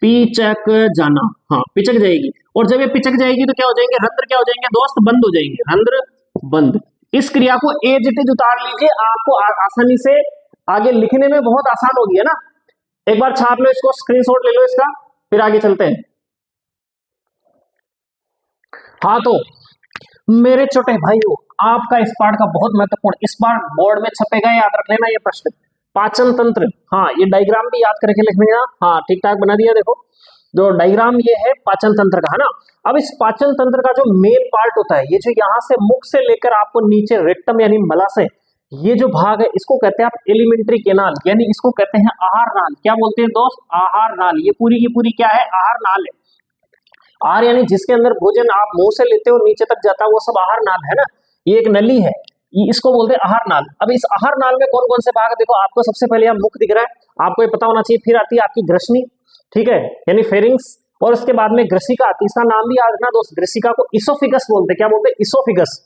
पिचक जाना, हाँ पिचक जाएगी। और जब ये पिचक जाएगी तो क्या हो जाएंगे, रंध्र क्या हो जाएंगे दोस्त, बंद हो जाएंगे, रंध्र बंद। इस क्रिया को एज इट इज उतार लीजिए, आपको आसानी से आगे लिखने में बहुत आसान होगी, है ना। एक बार छाप लो इसको, स्क्रीनशॉट ले लो इसका, फिर आगे चलते हैं। हाँ तो मेरे छोटे भाइयों, आपका इस पाठ का बहुत महत्वपूर्ण, इस बार बोर्ड में छपेगा, याद रख लेना ये प्रश्न, पाचन तंत्र। हाँ, ये डायग्राम भी याद करके लिख लेना। हाँ, ठीक ठाक बना दिया, देखो जो डायग्राम ये है पाचन तंत्र का, है ना। अब इस पाचन तंत्र का जो मेन पार्ट होता है, ये जो यहाँ से मुख से लेकर आपको नीचे रेक्टम यानी मलाशय, ये जो भाग है इसको कहते हैं आप एलिमेंट्री केनाल, यानी इसको कहते हैं आहार नाल। क्या बोलते हैं दोस्त, आहार नाल। ये पूरी की पूरी क्या है, आहार नाल है। आहार यानी जिसके अंदर भोजन आप मुंह से लेते हो नीचे तक जाता है, वो सब आहार नाल है ना। ये एक नली है, इसको बोलते हैं आहार नाल। अब इस आहार नाल में कौन कौन से भाग, देखो आपको सबसे पहले यहाँ मुख दिख रहा है, आपको ये पता होना चाहिए। फिर आती है आपकी ग्रसनी, ठीक है, यानी फेरिंग्स, और उसके बाद में ग्रसिका आती है, इसका नाम भी याद रखना दोस्त, ग्रसिका को इसोफिगस बोलते हैं। क्या बोलते हैं, इसोफिगस।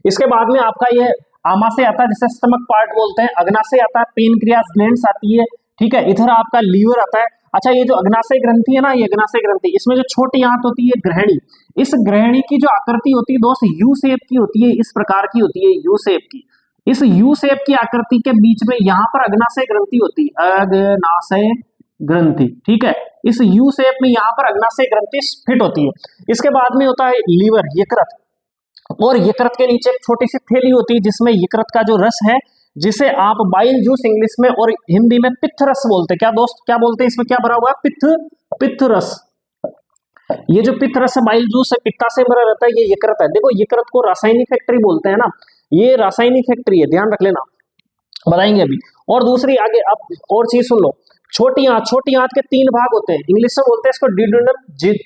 इसके बाद में आपका ये आमाशय आता है, जिसे स्टमक पार्ट बोलते हैं। अग्नाशय आता है, पेनक्रियास ग्लैंड्स आती है, ठीक है। इधर आपका लीवर आता है। अच्छा, ये जो अग्नाशय ग्रंथि है ना, ये अग्नाशय ग्रंथि, इसमें जो छोटी आंत होती है ग्रहणी, इस ग्रहणी की जो आकृति होती है दोस्त, यू शेप की होती है, इस प्रकार की होती है, यू शेप की। इस यू शेप की आकृति के बीच में यहाँ पर अग्नाशय ग्रंथि होती है, अग्नाशय ग्रंथि, ठीक है। इस यू शेप में यहाँ पर अग्नाशय ग्रंथि फिट होती है। इसके बाद में होता है लीवर, यकृत, और यकृत के नीचे एक छोटी सी थैली होती है जिसमें यकृत का जो रस है, जिसे आप बाइल जूस इंग्लिश में और हिंदी में पित्त रस बोलते हैं। क्या दोस्त, क्या बोलते हैं, इसमें क्या भरा हुआ है, पित्त रस। ये जो पित्त रस है, बाइल जूस है, पित्ता से भरा रहता है, ये यकृत है। देखो यकृत को रासायनिक फैक्ट्री बोलते हैं ना, ये रासायनिक फैक्ट्री है, ध्यान रख लेना, बताएंगे अभी। और दूसरी आगे अब और चीज सुन लो, छोटी आंत के 3 भाग होते हैं, इंग्लिश में बोलते हैं इसको ड्यूडेनम,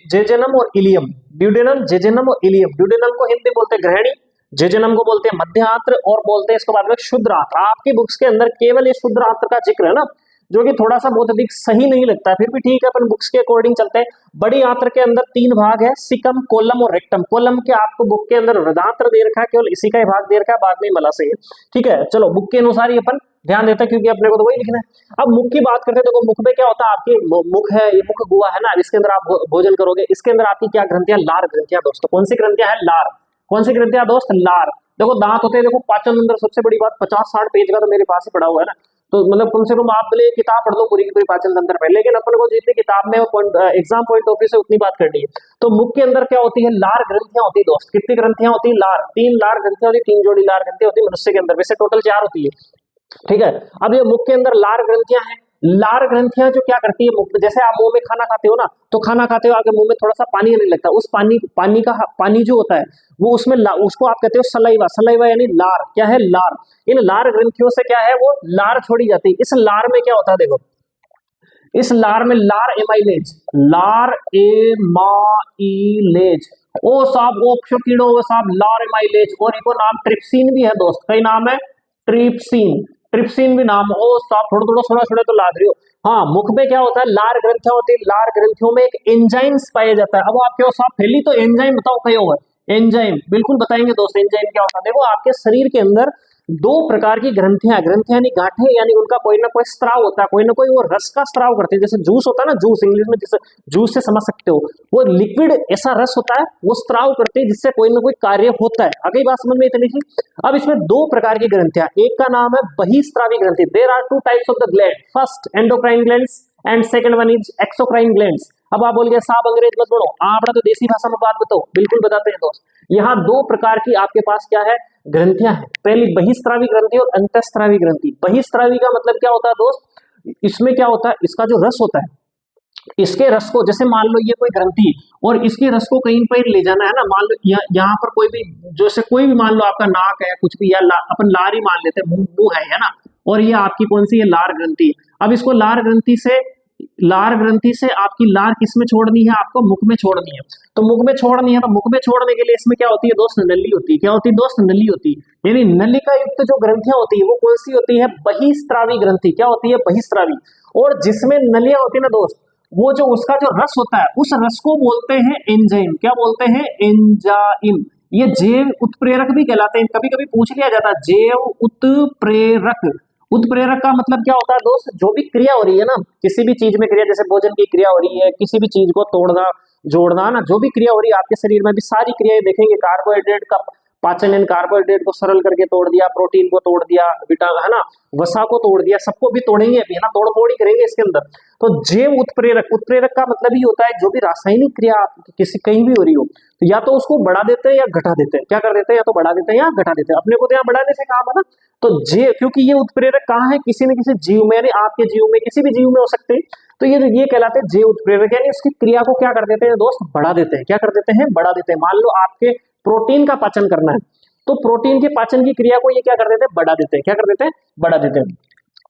जेजेनम और इलियम। ड्यूडेनम, जेजेनम और इलियम। ड्यूडेनम को हिंदी बोलते हैं ग्रहणी, जेजेनम को बोलते हैं मध्य आंत्र, और बोलते हैं इसको बाद में क्षुद्र आंत्र। आपकी बुक्स के अंदर केवल ये क्षुद्र आंत्र का जिक्र है ना, जो कि थोड़ा सा बहुत अधिक सही नहीं लगता है, फिर भी ठीक है, अपन बुक्स के अकॉर्डिंग चलते हैं। बड़ी आंत्र के अंदर 3 भाग है, सिकम, कोलम और रेक्टम। कोलम के आपको बुक के अंदर हृदयांत्र दे रखा है, केवल इसी का ही भाग दे रखा है, बाद में मलाशय है। ठीक है, चलो बुक के अनुसार ही अपन ध्यान देते हैं, क्योंकि अपने को तो वही लिखना है। अब मुख की बात करते हैं। देखो मुख में क्या होता है, आपकी मुख है, ये मुख गुहा है ना, इसके अंदर आप भोजन करोगे, इसके अंदर आपकी क्या ग्रंथियां, लार ग्रंथियां दोस्तों। कौन सी ग्रंथियां है, लार। कौन सी ग्रंथियां दोस्त, लार। देखो दांत होते हैं, देखो पाचन तंत्र, सबसे बड़ी बात 50-60 पेज का तो मेरे पास ही पड़ा हुआ है ना, तो मतलब कम से कम आप बोले किताब पढ़ लो पूरी की पूरी पाचन तंत्र में, लेकिन अपन को जितनी किताब में एग्जाम पॉइंट ऑफ व्यू से उतनी बात करनी है। तो मुख के अंदर क्या होती है, लार ग्रंथियां होती है दोस्त। कितनी ग्रंथियां होती है, लार। 3 लार ग्रंथियां होती है, 3 जोड़ी लार ग्रंथियां होती है मनुष्य के अंदर, वैसे टोटल 4 होती है। ठीक है, अब ये मुख के अंदर लार ग्रंथियां हैं। लार ग्रंथियां जो क्या करती है मुख में, जैसे आप मुंह में खाना खाते हो ना, तो खाना खाते हो आपके मुंह में थोड़ा सा पानी आने लगता है, उस पानी जो होता है वो उसमें उसको आप कहते हो सलाइवा। सलाइवा यानी लार। क्या है, लार। इन लार ग्रंथियों से क्या है, वो लार छोड़ी जाती है। इस लार में क्या होता है, देखो इस लार में लार एमाइलेज, लार एमाइलेज, ओ साहब ओक्ष कीड़ो साहब, लार एमाइलेज, और इनको नाम ट्रिप्सिन भी है दोस्त। कई नाम है, ट्रिप्सिन। ट्रिप्सिन भी नाम। ओ साहब थोड़ा तो लाद रही हो। हाँ, मुख में क्या होता है, लार ग्रंथियां होती है। लार ग्रंथियों में एक एंजाइम्स पाया जाता है। अब आप क्या हो साहब, पहली तो एंजाइम बताओ, कहीं होगा एंजाइम, बिल्कुल बताएंगे दोस्त एंजाइम क्या होता है। देखो आपके शरीर के अंदर 2 प्रकार की ग्रंथियां, ग्रंथियां यानी गांठें, यानी उनका कोई ना कोई स्त्राव होता है, कोई ना कोई वो रस का स्त्राव करते हैं। जैसे जूस होता है ना, जूस इंग्लिश में जैसे जूस से समझ सकते हो, वो लिक्विड ऐसा रस होता है, वो स्त्राव करते हैं, जिससे कोई ना कोई कार्य होता है। अगली बात समझ में इतनी ही। अब इसमें 2 प्रकार की ग्रंथियां, एक का नाम है बहिस्त्रावी ग्रंथि। There are 2 types of the gland, first endocrine glands and second one is exocrine glands. अब आप बोल गए साहब अंग्रेज मत बोलो, आपड़ा तो देसी भाषा में बात बताओ, बिल्कुल बताते हैं दोस्त। यहाँ 2 प्रकार की आपके पास क्या है, ग्रंथियां हैं। पहली बहिस्त्रावी ग्रंथि और अंतःस्त्रावी ग्रंथि। बहिस्त्रावी का मतलब क्या होता है दोस्त, इसमें क्या होता है, इसका जो रस होता है, इसके रस को, जैसे मान लो ये कोई ग्रंथि और इसके रस को कहीं पर ले जाना है ना, मान लो यहाँ पर कोई भी, जैसे कोई भी मान लो आपका नाक है कुछ भी, या अपन लार ही मान लेते हैं, मुंह है ना, और ये आपकी कौन सी है, लार ग्रंथि। अब इसको लार ग्रंथि से आपकी लार किस में छोड़नी है, आपको मुख में छोड़नी है। तो मुख में छोड़नी है, तो मुख में छोड़ने के लिए इसमें क्या होती है दोस्त, नली होती है। क्या होती है दोस्त, नली होती है। यानी नलिका युक्त जो ग्रंथियां होती है वो कौन सी होती है, बहिस्त्रावी ग्रंथि। क्या होती है, बहिस्त्रावी। और जिसमें नलियां होती है ना दोस्त, वो जो उसका जो रस होता है, उस रस को बोलते हैं एंजाइम। क्या बोलते हैं, एंजाइम। ये जैव उत्प्रेरक भी कहलाते हैं। कभी कभी पूछ लिया जाता है जैव उत्प्रेरक। उत्प्रेरक का मतलब क्या होता है दोस्त, जो भी क्रिया हो रही है ना, किसी भी चीज में क्रिया, जैसे भोजन की क्रिया हो रही है, किसी भी चीज को तोड़ना जोड़ना ना, जो भी क्रिया हो रही है आपके शरीर में भी, सारी क्रियाएं देखेंगे। कार्बोहाइड्रेट का पाचन, इन कार्बोहाइड्रेट को सरल करके तोड़ दिया, प्रोटीन को तोड़ दिया, विटामिन है ना, वसा को तोड़ दिया, सबको भी तोड़ेंगे अभी, है ना, तोड़ फोड़ ही करेंगे इसके अंदर। तो जैव उत्प्रेरक, उत्प्रेरक का मतलब ही होता है जो भी रासायनिक क्रिया किसी कहीं भी हो रही हो, तो या तो उसको बढ़ा देते हैं या घटा देते हैं। क्या कर देते हैं, या तो बढ़ा देते हैं या घटा देते हैं। अपने को तो यहाँ बढ़ाने से काम है ना। तो क्योंकि ये उत्प्रेरक कहाँ है, किसी न किसी जीव में, यानी आपके जीव में, किसी भी जीव में हो सकते हैं। तो ये कहलाते हैं जैव उत्प्रेरक, यानी उसकी क्रिया को क्या कर देते हैं दोस्त, बढ़ा देते हैं। क्या कर देते हैं, बढ़ा देते हैं। मान लो आपके प्रोटीन का पाचन करना है, तो प्रोटीन के पाचन की क्रिया को ये क्या कर देते हैं, बढ़ा देते हैं। क्या कर देते हैं, बढ़ा देते हैं।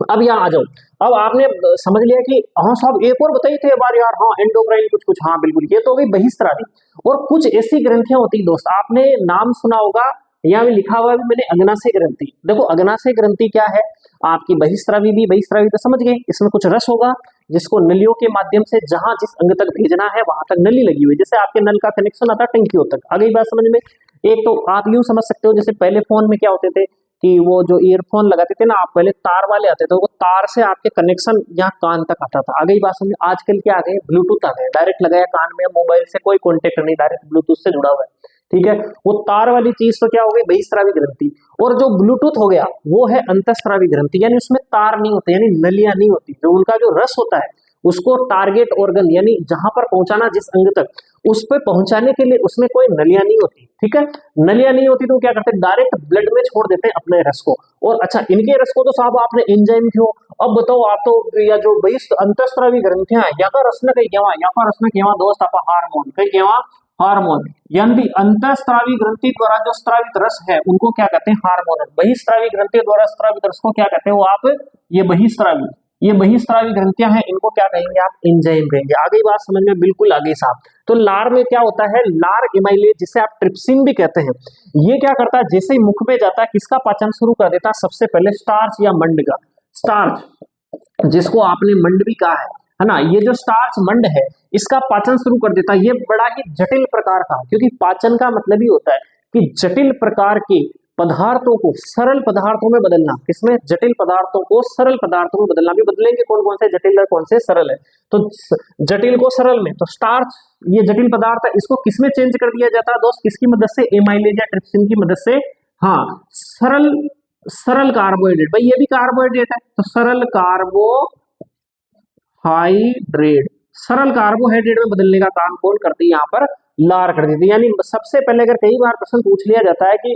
अब यहाँ आ जाओ, अब आपने समझ लिया कि हाँ साहब एक और बताई थे बार यार, हाँ एंडोक्राइन कुछ, हाँ बिल्कुल, ये तो हो गई बहिस्त्रावी। और कुछ ऐसी ग्रंथियां होती है दोस्त, आपने नाम सुना होगा, यहाँ भी लिखा हुआ है मैंने, अग्नाशय ग्रंथि। देखो अग्नाशय ग्रंथि क्या है, आपकी बहिस्त्रावी भी, बहिस्त्रावी तो समझ गए, इसमें कुछ रस होगा जिसको नलियों के माध्यम से जहां जिस अंग तक भेजना है वहां तक नली लगी हुई, जैसे आपके नल का कनेक्शन आता है टंकियों तक। आ गई बात समझ में। एक तो आप यूं समझ सकते हो, जैसे पहले फोन में क्या होते थे कि वो जो ईयरफोन लगाते थे ना आप, पहले तार वाले आते थे, वो तार से आपके कनेक्शन यहाँ कान तक आता था। आ गई बात समझ। आजकल क्या आ गए, ब्लूटूथ आ गए, डायरेक्ट लगाया कान में, मोबाइल से कोई कॉन्टेक्ट नहीं, डायरेक्ट ब्लूटूथ से जुड़ा हुआ है। ठीक है, वो तार वाली चीज तो क्या हो गई, बहिस्रावी ग्रंथि। और जो ब्लूटूथ हो गया वो है अंतःस्रावी ग्रंथि, यानी उसमें तार नहीं होते, यानी नलियां नहीं होती। जो उनका जो रस होता है उसको टारगेट ऑर्गन, यानी जहां पर पहुंचाना जिस अंग तक, उस पर पहुंचाने के लिए उसमें कोई नलियां नहीं होती। ठीक है, नलियां नहीं होती तो क्या करते हैं, डायरेक्ट ब्लड में छोड़ देते हैं अपने रस को। और अच्छा, इनके रस को तो साहब आपने एंजाइम क्यों, अब बताओ आप तो, या जो अंतःस्रावी ग्रंथियां हैं, या का रस न कहीं केवा, या का रस न केवा दोस्त, आप हार्मोन कहीं केवा, हार्मोन, यानी अंतःस्रावी ग्रंथि द्वारा जो स्रावित रस है उनको क्या कहते हैं, हार्मोन। बहिस्रावी ग्रंथि द्वारा स्रावित रस को क्या कहते हैं, वो आप ये बहिस्रावी, ये बहिस्रावी ग्रंथियां हैं, इनको क्या कहेंगे आप, एंजाइम कहेंगे। आ गई बात समझ में, बिल्कुल आ गई साहब। तो लार में क्या होता है, लार एमाइलेज, जिसे आप ट्रिप्सिन भी कहते हैं, ये क्या करता है, जैसे ही मुख में जाता है किसका पाचन शुरू कर देता है, सबसे पहले स्टार्च या मंड का। स्टार्च, जिसको आपने मंड भी कहा है ना, ये जो स्टार्च मंड है इसका पाचन शुरू कर देता है। ये बड़ा ही जटिल प्रकार का, क्योंकि पाचन का मतलब ही होता है कि जटिल प्रकार के पदार्थों को सरल पदार्थों में बदलना। किसमें? जटिल पदार्थों को सरल पदार्थों में बदलना। भी बदलेंगे कौन कौन से जटिल है, कौन से सरल है। तो जटिल को सरल में, तो स्टार्च ये जटिल पदार्थ है, इसको किसमें चेंज कर दिया जाता है दोस्त? किसकी मदद से? एमाइलेज या ट्रिप्सिन की मदद से। हाँ, सरल सरल कार्बोहाइड्रेट, भाई ये भी कार्बोहाइड्रेट है, तो सरल कार्बोहाइड्रेट, सरल कार्बोहाइड्रेट में बदलने का काम कौन करती है? यहाँ पर लार कर देती है। यानी सबसे पहले अगर कई बार प्रश्न पूछ लिया जाता है कि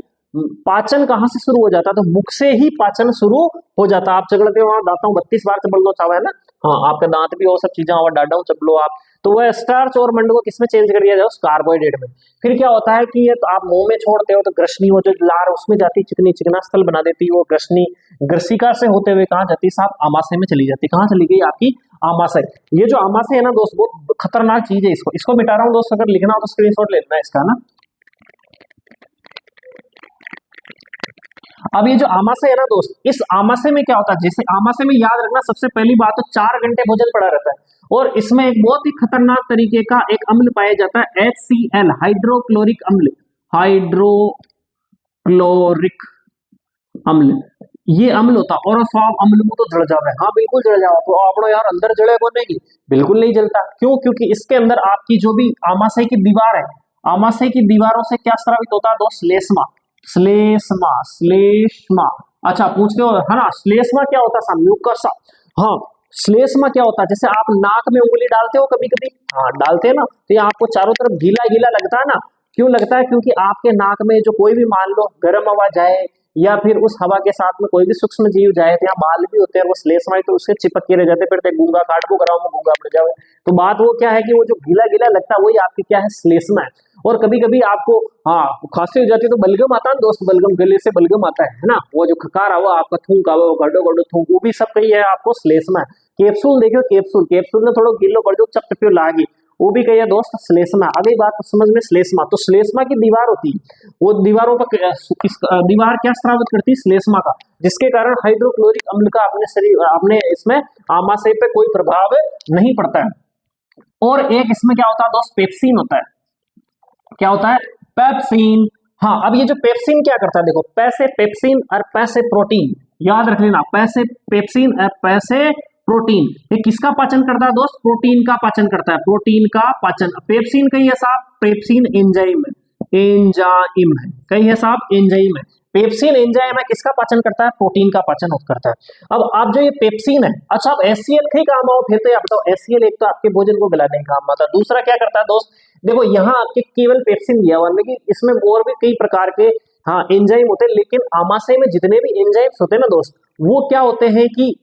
पाचन कहाँ से शुरू हो जाता है, तो मुख से ही पाचन शुरू हो जाता है। आप चगड़ते हो, दांतों 32 बार चबल लो चावा है ना, हाँ आपके दांत भी वो सब चीजें और डाडा चबलो आप, तो वह स्टार्च और मंड को किसमें चेंज कर दिया जाए? उस कार्बोहाइड्रेट में। फिर क्या होता है कि ये तो आप मुंह में छोड़ते हो तो ग्रसनी, वो जो लार उसमें जाती, चिकनी चिकना स्थल बना देती है वो ग्रसनी, ग्रसिका से होते हुए कहाँ जाती? साहब आमाशय में चली जाती। कहाँ चली गई? आपकी आमाशय। ये जो आमाशय है ना दोस्त, बहुत खतरनाक चीज है। इसको मिटा रहा हूँ दोस्त, अगर लिखना हो तो स्क्रीनशॉट ले लेना इसका ना। अब ये जो आमाशय है ना दोस्त, इस आमाशय में क्या होता है? जैसे आमाशय में याद रखना, सबसे पहली बात तो 4 घंटे भोजन पड़ा रहता है, और इसमें एक बहुत ही खतरनाक तरीके का एक अम्ल पाया जाता है, HCl, हाइड्रोक्लोरिक अम्ल। हाइड्रोक्लोरिक अम्ल, ये अम्ल होता है। और स्वाब अम्ल में तो जड़ जावे, हाँ बिल्कुल जड़ जावा। तो आपको यार अंदर जड़े बनेगी, बिल्कुल नहीं जलता। क्यों? क्योंकि इसके अंदर आपकी जो भी आमाशय की दीवार है, आमाशय की दीवारों से क्या स्रावित होता है दोस्त? श्लेष्मा। श्लेष्मा, श्लेष्मा, अच्छा पूछते हो है ना, श्लेष्मा क्या होता है? म्यूकस। हाँ, श्लेष्मा क्या होता है? जैसे आप नाक में उंगली डालते हो कभी कभी, हाँ डालते हैं ना, तो ये आपको चारों तरफ गीला गीला लगता है ना। क्यों लगता है? क्योंकि आपके नाक में जो कोई भी मान लो गर्म हवा जाए, या फिर उस हवा के साथ में कोई भी सूक्ष्म जीव जाए, तो यहाँ बाल भी होते हैं, वो श्लेष्मा, तो उससे चिपक के रह जाते, फिर गूंगा काट को कराओ गूंगा पड़ जाओ। तो बात वो क्या है कि वो जो गीला गीला लगता है वही आपकी क्या है? श्लेष्मा है। और कभी कभी आपको हाँ खांसी हो जाती है तो बलगम आता है दोस्त, बलगम, गले से बलगम आता है ना, वो जो खकार हुआ आपका थूक आवा, वो गड्ढो गड्ढो थूक, वो भी सब कही है आपको श्लेष्मा है। कैप्सूल देखियो, कैप्सूल, कैप्सूल में थोड़ा गिल्लो कर दो, चप चपियो लागी, वो भी कही है दोस्त श्लेष्मा। अगली बात समझ में, श्लेष्मा, तो श्लेष्मा की दीवार होती है, वो दीवारों पर दीवार क्या स्रावित करती है? श्लेष्मा का, जिसके कारण हाइड्रोक्लोरिक अम्ल का अपने शरीर, अपने इसमें आमाशय पे कोई प्रभाव नहीं पड़ता है। और एक इसमें क्या होता है दोस्त? पेप्सिन होता है। क्या होता है? पेप्सिन। हाँ, अब ये जो पेप्सिन क्या करता है, देखो, पैसे पेप्सिन और पैसे प्रोटीन, याद रख लेना, पैसे पेप्सिन और पैसे प्रोटीन, ये किसका पाचन करता है दोस्त? प्रोटीन का पाचन करता है, प्रोटीन का पाचन। पेप्सिन कही है साहब, पेप्सिन एंजाइम है, एंजाइम है, कही है साहब एंजाइम है। पेप्सिन एंजाइम है, किसका पाचन करता है? प्रोटीन का पाचन करता है। अब आप जो ये पेप्सिन है, अच्छा आप HCl के काम आओ, फिर तो आप बताओ, HCl एक तो आपके भोजन को गलाने का काम आता है, दूसरा क्या करता है दोस्त? देखो यहाँ आपके केवल पेप्सिन दिया हुआ, लेकिन इसमें और भी कई प्रकार के हाँ एंजाइम होते हैं। लेकिन आमाशय में जितने भी एंजाइम्स होते हैं ना दोस्त, वो क्या होते हैं कि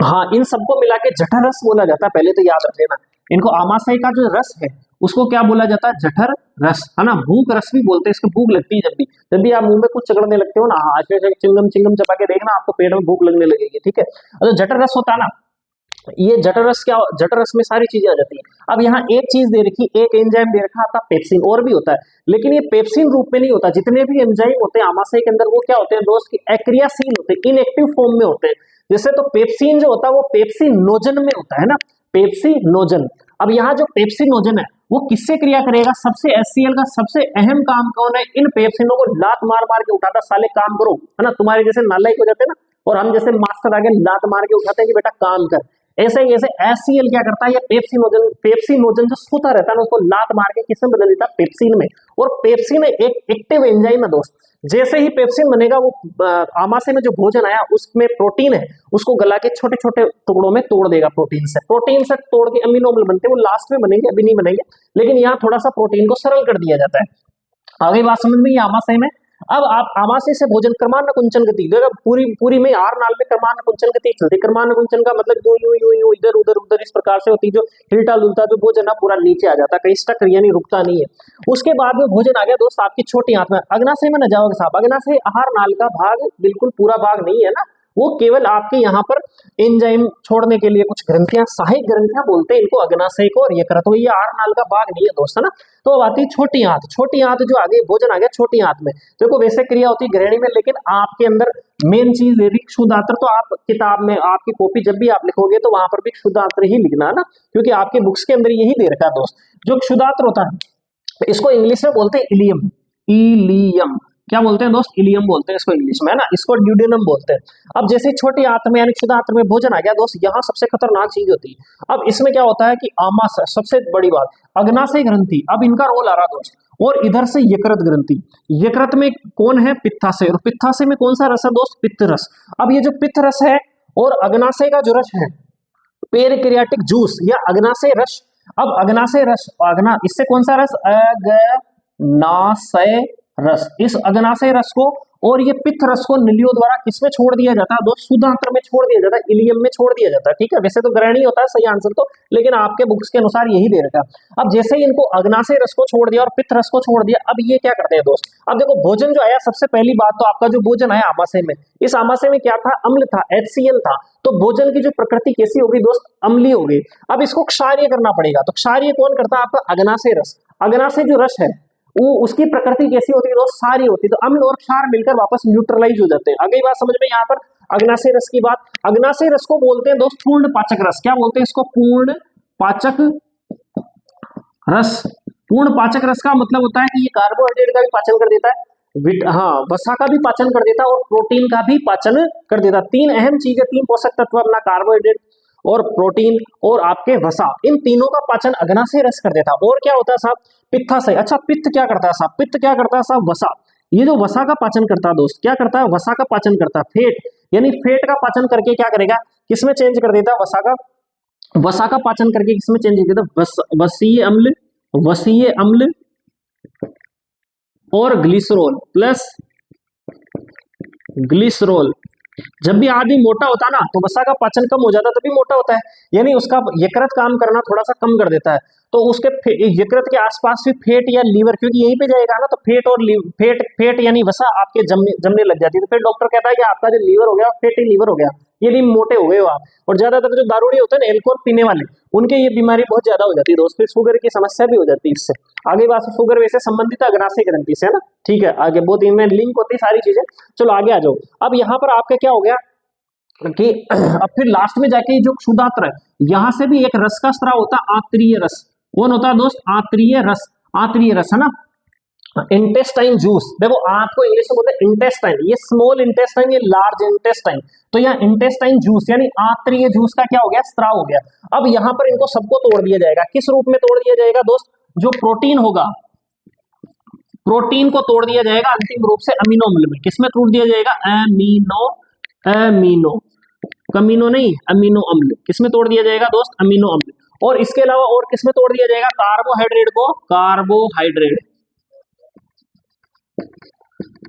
हाँ इन सबको मिला के जठर रस बोला जाता है। पहले तो याद रख लेना, इनको आमाशय का जो रस है उसको क्या बोला जाता है? जठर रस, है ना। भूख रस भी बोलते हैं, इसको भूख लगती है जब भी आप मुंह में कुछ चगड़ने लगते हो ना, हाँ चिंगम चिंगम चबा के देखना, आपको पेट में भूख लगने लगेगी, ठीक है। तो जठर रस होता है ना, ये जठर रस क्या, जठर रस में सारी चीजें आ जाती है। अब यहाँ एक चीज दे रखी, एक एंजाइम दे रखा आपका पेप्सिन, और भी होता है, लेकिन ये पेप्सिन रूप में नहीं होता। जितने भी एंजाइम होते हैं आमाशय के अंदर, वो क्या होते हैं दोस्त? की एक्रियाशील होते हैं, इनएक्टिव फॉर्म में होते हैं। जैसे तो पेप्सिन जो होता है वो पेप्सिनोजन में होता है ना, पेप्सिनोजन। अब यहाँ जो पेप्सिनोजन है वो किससे क्रिया करेगा? सबसे HCl का सबसे अहम काम कौन है? इन पेप्सिनों को लात मार मार के उठाता, साले काम करो, है ना। तुम्हारे जैसे नालायक हो जाते हैं ना, और हम जैसे मास्टर आगे लात मार के उठाते हैं कि बेटा काम कर, ऐसे ही ऐसे HCl क्या करता है? ये पेप्सिनोजन जो सोता रहता है ना, उसको लात मार के किसमें बदल देता है? पेप्सिन में। और पेप्सिन एक एक्टिव एंजाइम है दोस्त। जैसे ही पेप्सिन बनेगा, वो आमाशय में जो भोजन आया उसमें प्रोटीन है, उसको गला के छोटे छोटे टुकड़ों में तोड़ देगा। प्रोटीन से तोड़ के अमीनो अम्ल बनते हैं, वो लास्ट में बनेंगे, अभी नहीं बनेंगे, लेकिन यहाँ थोड़ा सा प्रोटीन को सरल कर दिया जाता है। आगे बात समझ में, आमाशय में। अब आप आमाशय से भोजन कर्मान कुंचन गति, पूरी में आर नाल में कर्मान कुंचन गति चलती। कर्मान कुंचन का मतलब यूं इधर उधर उधर इस प्रकार से होती, जो हिलता डुलता जो भोजन है पूरा नीचे आ जाता, कहीं स्टक यानी रुकता नहीं है। उसके बाद में भोजन आ गया दोस्त आपकी छोटी आंत में, अग्नाशय में न जाओगे साहब। अग्नाशय आहार नाल का भाग बिल्कुल पूरा भाग नहीं है ना, वो केवल आपके यहाँ पर एंजाइम छोड़ने के लिए कुछ ग्रंथियां, सहायक ग्रंथियां बोलते हैं इनको, अग्नाशय को और यकृत को। ये 8 नाल का भाग नहीं है दोस्त, है ना। तो अब आती है छोटी आंत। छोटी आंत जो आगे भोजन आ गया छोटी आंत में, देखो वैसे क्रिया होती है ग्रहणी में, लेकिन आपके अंदर मेन चीज है भी क्षुधात्र। तो आप किताब में आपकी कॉपी जब भी आप लिखोगे तो वहां पर भी क्षुधात्र ही लिखना है ना, क्योंकि आपके बुक्स के अंदर यही दे रखा है दोस्त। जो क्षुधात्र होता है इसको इंग्लिश में बोलते हैं इलियम। इलियम क्या बोलते हैं दोस्त? इलियम बोलते हैं इसको इंग्लिश में, है ना। इसको ड्यूडेनम बोलते हैं। अब जैसे छोटी आंत में यानी क्षुधात्र में भोजन आ गया दोस्त, यहाँ सबसे खतरनाक चीज होती है। अब इसमें क्या होता है कि आमाशय, सबसे बड़ी बात अग्नाशय ग्रंथि, अब इनका रोल आ रहा दोस्त। और इधर से यकृत ग्रंथि। यकृत में कौन है? पित्ताशय। और पित्ताशय में कौन सा रस है दोस्त? पित्त रस। अब ये जो पित्त रस है और अग्नाशय का जो रस है पेरिक्रियाटिक जूस या अग्नाशय रस। अब अग्नाशय रस, अग्ना इससे कौन सा रस? अग्नाशय रस। इस अग्नाशय रस को और ये पित्त रस को नलियों द्वारा किसमें छोड़ दिया जाता है दोस्त? शुद्धांत्र में छोड़ दिया जाता है, इलियम में छोड़ दिया जाता है। ठीक है, वैसे तो ग्रहणी होता है सही आंसर तो, लेकिन आपके बुक्स के अनुसार यही दे रखा है। अब जैसे ही इनको अग्नाशय रस को छोड़ दिया और पित्त रस को छोड़ दिया, अब ये क्या करते हैं दोस्त? अब देखो भोजन जो आया, सबसे पहली बात तो आपका जो भोजन आया आमाशय में, इस आमाशय में क्या था? अम्ल था, HCl था। तो भोजन की जो प्रकृति कैसी होगी दोस्त? अम्लीय होगी। अब इसको क्षारीय करना पड़ेगा, तो क्षारीय कौन करता है? आपका अग्नाशय रस। अग्नाशय जो रस है वो उसकी प्रकृति कैसी होती है दोस्त? सारी होती है। तो अम्ल और क्षार मिलकर वापस न्यूट्रलाइज हो जाते हैं। अगली बात समझ में यहाँ पर अग्नाशय रस की बात। अग्नाशय रस को बोलते हैं दोस्त पूर्ण पाचक रस। क्या बोलते हैं इसको? पूर्ण पाचक रस। पूर्ण पाचक रस का मतलब होता है कि ये कार्बोहाइड्रेट का भी पाचन कर देता है, वसा का भी पाचन कर देता है और प्रोटीन का भी पाचन कर देता है। 3 अहम चीजें, 3 पोषक तत्व अपना कार्बोहाइड्रेट और प्रोटीन और आपके वसा, इन तीनों का पाचन अग्नाशय रस कर देता है। और क्या होता है साहब? पित्ताशय। अच्छा पित्त क्या करता है साहब? पित्त क्या करता है साहब? वसा। ये जो वसा का पाचन करता है दोस्त, क्या करता है? वसा का पाचन करता है। फेट यानी फेट का पाचन करके क्या करेगा? किसमें चेंज कर देता है? वसा का। वसा का पाचन करके किसमें चेंज कर देता है? वसीय अम्ल, वसीय अम्ल और ग्लिसरॉल प्लस ग्लिसरॉल। जब भी आदमी मोटा होता है ना तो वसा का पाचन कम हो जाता है, तभी मोटा होता है। यानी उसका यकृत काम करना थोड़ा सा कम कर देता है। तो उसके यकृत के आसपास भी फेट या लीवर, क्योंकि यहीं पे जाएगा ना, तो फेट और फेट यानी वसा आपके जमने लग जाती है। तो फिर डॉक्टर कहता है कि आपका जो लीवर हो गया फैटी लीवर हो गया, यदि मोटे हो गए हो आप। और ज्यादातर जो दारूड़ी होते हैं ना, एल्कोहल पीने वाले, उनके ये बीमारी बहुत ज्यादा हो जाती है दोस्त। फिर शुगर की समस्या भी हो जाती है इससे। आगे बात, शुगर वैसे संबंधित है अग्नाशय ग्रंथि से, है ना। ठीक है, आगे बहुत इनमें लिंक होती है सारी चीजें। चलो आगे आ जाओ। अब यहाँ पर आपका क्या हो गया कि अब फिर लास्ट में जाके जो क्षुधात्र है, यहां से भी एक रस का स्राव होता है, आंतरीय रस। कौन होता है दोस्त? आंतरीय रस। आंतरीय रस, है ना। Intestine juice. देखो आंत को इंग्लिश में बोलते हैं इंटेस्टाइन, ये स्मॉल इंटेस्टाइन, ये लार्ज इंटेस्टाइन। तो यहाँ इंटेस्टाइन जूस यानी आंतरीय जूस का क्या हो गया? स्राव हो गया। अब यहाँ पर इनको सबको तोड़ दिया जाएगा। किस रूप में तोड़ दिया जाएगा दोस्त? जो प्रोटीन होगा, प्रोटीन को तोड़ दिया जाएगा अंतिम रूप से अमीनो अम्ल में। किसमें तोड़ दिया जाएगा? अमीनो कमीनो नहीं, अमीनो अम्ल। किसमें तोड़ दिया जाएगा दोस्त? अमीनो अम्ल। और इसके अलावा और किसमें तोड़ दिया जाएगा? कार्बोहाइड्रेट को कार्बोहाइड्रेट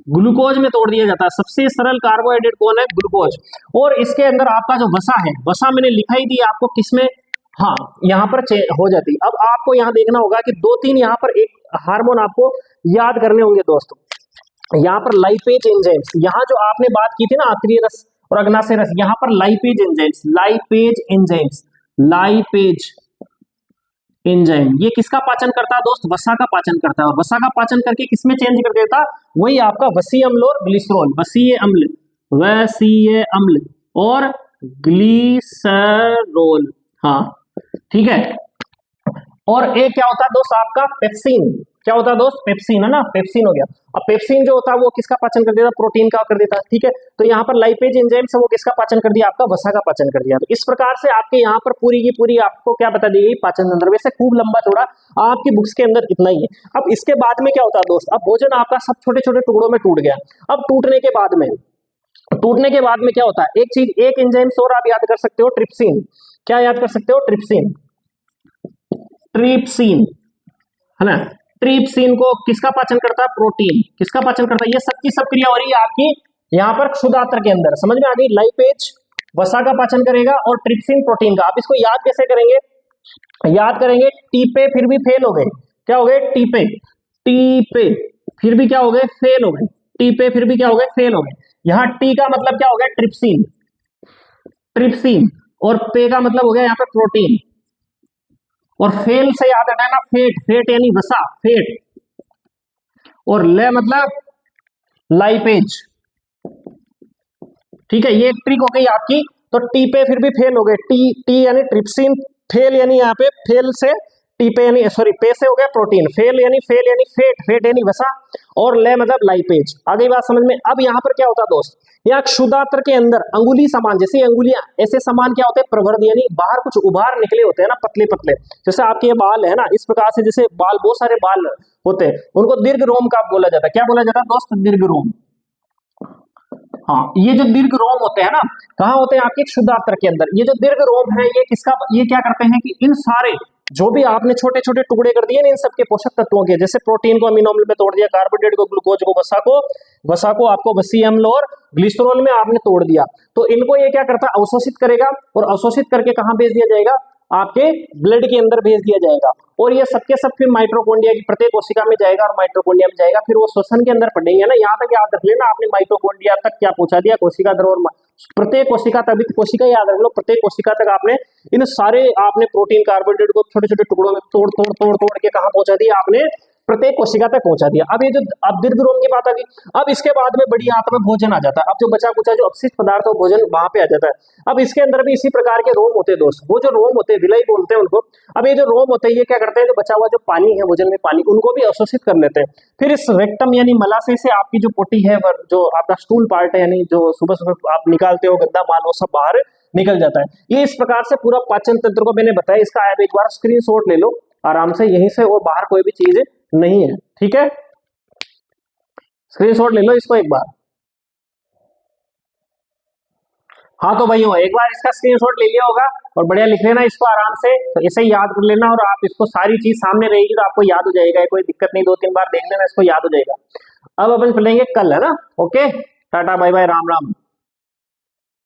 ग्लूकोज में तोड़ दिया जाता है। सबसे सरल कार्बोहाइड्रेट कौन है? ग्लूकोज। और इसके अंदर आपका जो वसा है, वसा मैंने लिखा ही दिया आपको किसमें, हाँ यहाँ पर हो जाती। अब आपको यहाँ देखना होगा कि 2-3 यहाँ पर एक हार्मोन आपको याद करने होंगे दोस्तों। यहाँ पर लाइपेज एंजाइम्स, यहाँ जो आपने बात की थी ना आंतरीय रस और अग्नाशय रस, यहाँ पर lipase enzymes, lipase enzymes, lipase enzyme, ये किसका पाचन करता है दोस्त? वसा का पाचन करता है। और वसा का पाचन करके किसमें चेंज कर देता है? वही आपका वसीय अम्ल और ग्लिसरॉल, वसीय अम्ल, वसीय अम्ल और ग्लिसरॉल। हाँ ठीक है। और एक क्या होता है दोस्त आपका? पेप्सिन। क्या होता है दोस्त? पेप्सिन, है ना। पेप्सिन हो गया। अब पेप्सिन जो होता है वो किसका पाचन कर देता है? प्रोटीन का कर देता है। ठीक है, तो यहाँ पर लाइपेज एंजाइम से वो किसका पाचन कर दिया? आपका वसा का पाचन कर दिया। तो इस प्रकार से आपके यहाँ पर पूरी की पूरी आपको क्या बता दी गई? पाचन तंत्र। वैसे खूब लंबा चौड़ा आपकी बुक्स के अंदर इतना ही है। अब इसके बाद में क्या होता है दोस्त? अब भोजन आपका सब छोटे छोटे टुकड़ों में टूट गया। अब टूटने के बाद में क्या होता है? एक चीज, एक एंजाइम और आप याद कर सकते हो, ट्रिप्सिन। क्या याद कर सकते हो? ट्रिप्सिन, ट्रिप्सिन, है ना। ट्रिप्सिन को किसका पाचन करता है? प्रोटीन। किसका पाचन करता है? ये सब की सब क्रिया हो रही है आपकी यहाँ पर क्षुधात्र के अंदर। समझ में आ गई? लाइपेज वसा का पाचन करेगा और ट्रिप्सिन प्रोटीन का। आप इसको याद कैसे करेंगे? याद करेंगे टीपे, फिर भी फेल हो गए। क्या हो गए? टीपे, टीपे फिर भी क्या हो गए? फेल हो गए। टी पे फिर भी क्या हो गए, फेल हो गए। यहाँ टी का मतलब क्या हो गया, ट्रिप्सिन, ट्रिप्सिन, और पे का मतलब हो गया यहाँ पे प्रोटीन, और फेल से याद हटाना फेट, फेट यानी वसा, फेट, और ले मतलब लाइपेज। ठीक है, ये एक ट्रिक हो गई आपकी। तो टी पे फिर भी फेल हो गए, टी टी यानी ट्रिप्सिन, फेल यानी यहाँ पे फेल से, टी पे यानी सॉरी पे से हो गया प्रोटीन, फेल यानी फेट, फेट यानी वसा, और ले मतलब लाइपेज। आ गई बात समझ में। अब यहाँ पर क्या होता है दोस्त, यहाँ क्षुदात्र के अंदर अंगुली समान, जैसे अंगुलियां ऐसे समान क्या होते हैं, प्रवर्ध यानी बाहर कुछ उभार निकले होते हैं ना, पतले पतले, जैसे आपके ये बाल है ना, इस प्रकार से जैसे बाल, बहुत सारे बाल होते हैं, उनको दीर्घ रोम का बोला जाता है। क्या बोला जाता है दोस्त, दीर्घ रोम। हाँ, ये जो दीर्घ रोम होते हैं ना, कहाँ होते हैं, आपके क्षुदात्र के अंदर। ये जो दीर्घ रोम है, ये किसका, ये क्या करते हैं कि इन सारे जो भी आपने छोटे छोटे टुकड़े कर दिए ना, इन सबके पोषक तत्वों के, जैसे प्रोटीन को अमीनो अम्ल में तोड़ दिया, कार्बोहाइड्रेट को, ग्लूकोज को, वसा को आपको वसीय अम्ल और ग्लिसरॉल में आपने तोड़ दिया, तो इनको ये क्या करता है, अवशोषित करेगा, और अवशोषित करके कहाँ भेज दिया जाएगा, आपके ब्लड के अंदर भेज दिया जाएगा, और ये सबके सब फिर माइटोकॉन्ड्रिया की प्रत्येक कोशिका में जाएगा, और माइटोकॉन्ड्रिया में जाएगा, फिर वो श्वसन के अंदर पड़ेंगे ना। यहाँ तक याद रख लेना आपने, माइटोकॉन्ड्रिया तक क्या पूछा दिया, कोशिका द्रव, और प्रत्येक कोशिका तक, कोशिका याद रख लो, प्रत्येक कोशिका तक आपने इन सारे आपने प्रोटीन, कार्बोहाइड्रेट को छोटे छोटे टुकड़ों में तोड़ तोड़ तोड़ तोड़ के कहाँ पहुंचा दिया आपने, प्रत्येक कोशिका तक पहुंचा दिया। अब ये जो अब दीर्घ रोम की बात आ गई, अब इसके बाद में बड़ी आंत में भोजन आ जाता है। अब जो बचा कुचा जो अपशिष्ट पदार्थ हो, भोजन वहां पे आ जाता है। अब इसके अंदर भी इसी प्रकार के रोम होते हैं दोस्त, वो जो रोम होते हैं, विलय बोलते हैं उनको। अब ये जो रोम होते हैं, ये क्या करते हैं, जो बचा हुआ जो पानी है भोजन में, पानी, उनको भी अवशोषित कर लेते हैं। फिर इस रेक्टम यानी मलाशय से आपकी जो पोटी है, जो आपका स्टूल पार्ट है, यानी जो सुबह सुबह आप निकालते हो गंदा माल, वो सब बाहर निकल जाता है। ये इस प्रकार से पूरा पाचन तंत्र को मैंने बताया। इसका आप एक बार स्क्रीनशॉट ले लो आराम से यहीं से, और बाहर कोई भी चीज नहीं है, ठीक है, स्क्रीनशॉट ले लो इसको एक बार। हाँ तो भाई एक बार इसका स्क्रीनशॉट ले लिया होगा, और बढ़िया लिख लेना इसको आराम से, तो ऐसे ही याद कर लेना, और आप इसको सारी चीज सामने रहेगी तो आपको याद हो जाएगा, कोई दिक्कत नहीं, 2-3 बार देख लेना, इसको याद हो जाएगा। अब अपन चलेंगे कल, है ना। Okay, tata bye bye, Ram Ram.